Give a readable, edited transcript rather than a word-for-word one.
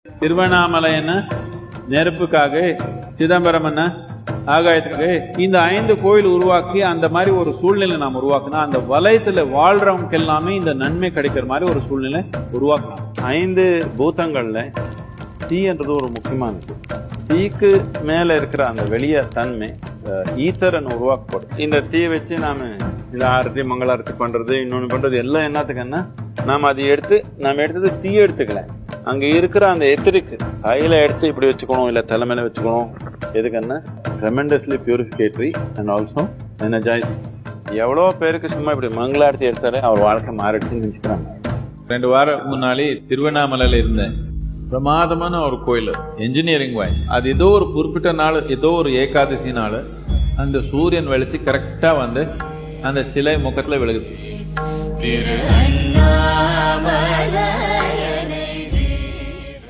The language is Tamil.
திருவண்ணாமலை என்ன நெருப்புக்காக, சிதம்பரம் என்ன ஆகாயத்துக்கு. இந்த 5 கோயில் உருவாக்கி அந்த மாதிரி ஒரு சூழ்நிலை நாம் உருவாக்கணும். அந்த வலயத்துல வாழ்றவங்க எல்லாமே இந்த நன்மை கிடைக்கிற மாதிரி ஒரு சூழ்நிலை உருவாக்கணும். 5 பூதங்கள்ல தீன்றது ஒரு முக்கியமானது. தீக்கு மேல இருக்கிற அந்த வெளிய தன்மை ஈத்தரன் உருவாக்கப்படும். இந்த தீயை வச்சு நாம இந்த ஆரத்தி மங்களாரத்தி பண்றது, இன்னொன்னு பண்றது எல்லாம் என்னத்துக்குன்னா நாம அதை எடுத்தது தீ எடுத்துக்கல, அங்க இருக்கிற அந்த எத்திரிக்கு கையில எடுத்து இப்படி வச்சுக்கணும், இல்ல தலைமையில வச்சுக்கணும். எதுக்குன்னா ட்ரெமெண்டஸ்லி பியூரிஃபிகேட்டரி அண்ட் ஆல்சோ எனர்ஜைசிங். எவ்வளோ பேருக்கு சும்மா இப்படி மங்களாரத்தி எடுத்தாலே அவர் வாழ்க்கை மாறிடுச்சுன்னு நினைச்சுக்கிறாங்க. 2 வாரம் முன்னாடி திருவண்ணாமலையில இருந்தேன். பிரமாதமான ஒரு கோயில், என்ஜினியரிங் வைஸ். அது ஏதோ ஒரு குறிப்பிட்ட நாள், ஏதோ ஒரு ஏகாதசி நாள் அந்த சூரியன் வெளிச்சு கரெக்டா வந்து அந்த சிலை முகத்துல விழுகுது.